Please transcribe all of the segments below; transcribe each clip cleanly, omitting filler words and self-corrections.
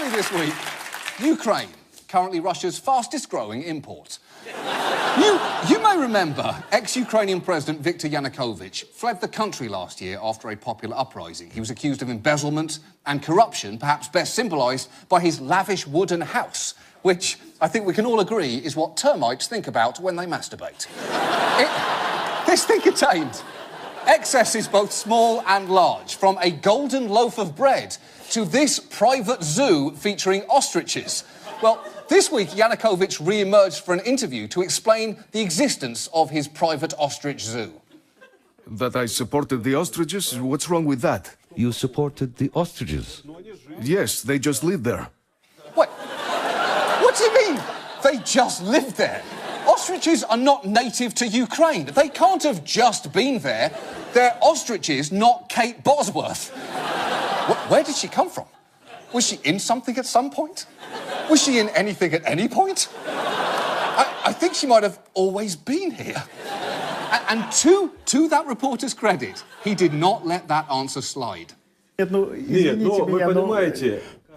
This week, Ukraine, currently Russia's fastest-growing import. You may remember ex-Ukrainian President Viktor Yanukovych fled the country last year after a popular uprising. He was accused of embezzlement and corruption, perhaps best symbolised by his lavish wooden house, which I think we can all agree is what termites think about when they masturbate. This thing contained excesses both small and large, from a golden loaf of bread to this private zoo featuring ostriches. Well, this week, Yanukovych re-emerged for an interview to explain the existence of his private ostrich zoo. That I supported the ostriches? What's wrong with that? You supported the ostriches? Yes, they just live there. Wait, what do you mean, they just lived there? Ostriches are not native to Ukraine. They can't have just been there. They're ostriches, not Kate Bosworth. Where did she come from? Was she in something at some point? Was she in anything at any point? I think she might have always been here. And to that reporter's credit, he did not let that answer slide.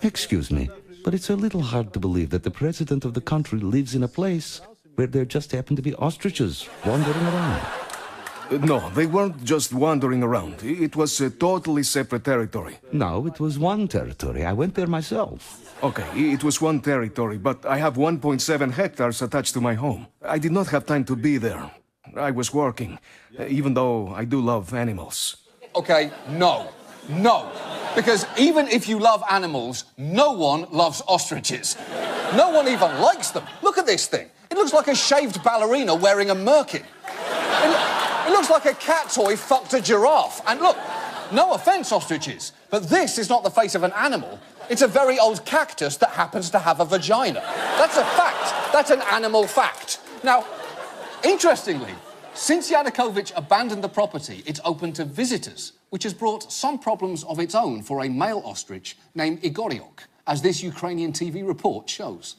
Excuse me, but it's a little hard to believe that the president of the country lives in a place where there just happen to be ostriches wandering around. No, they weren't just wandering around. It was a totally separate territory. No, it was one territory. I went there myself. Okay, it was one territory, but I have 1.7 hectares attached to my home. I did not have time to be there. I was working, even though I do love animals. Okay, no. Because even if you love animals, no one loves ostriches. No one even likes them. Look at this thing. It looks like a shaved ballerina wearing a merkin. It looks like a cat toy fucked a giraffe. And look, no offence, ostriches, but this is not the face of an animal. It's a very old cactus that happens to have a vagina. That's a fact. That's an animal fact. Now, interestingly, since Yanukovych abandoned the property, it's open to visitors, which has brought some problems of its own for a male ostrich named Igoriok, as this Ukrainian TV report shows.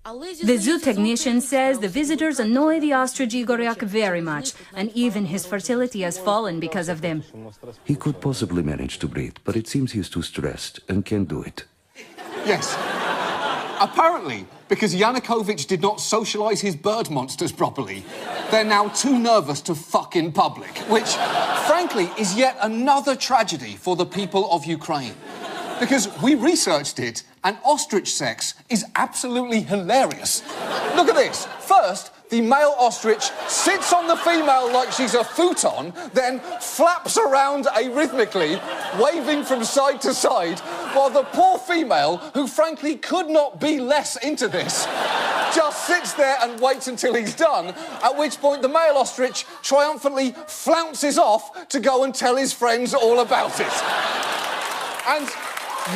The zoo technician says the visitors annoy the ostrich Igoriok very much, and even his fertility has fallen because of them. He could possibly manage to breed, but it seems he's too stressed and can't do it. Yes. Apparently, because Yanukovych did not socialise his bird monsters properly, they're now too nervous to fuck in public, which, frankly, is yet another tragedy for the people of Ukraine. Because we researched it, and ostrich sex is absolutely hilarious. Look at this. First, the male ostrich sits on the female like she's a futon, then flaps around arrhythmically, waving from side to side, while the poor female, who frankly could not be less into this, just sits there and waits until he's done, at which point the male ostrich triumphantly flounces off to go and tell his friends all about it. And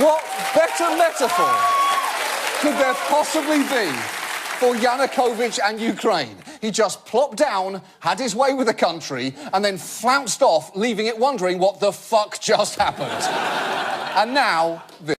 what better metaphor could there possibly be for Yanukovych and Ukraine? He just plopped down, had his way with the country, and then flounced off, leaving it wondering what the fuck just happened. And now, this.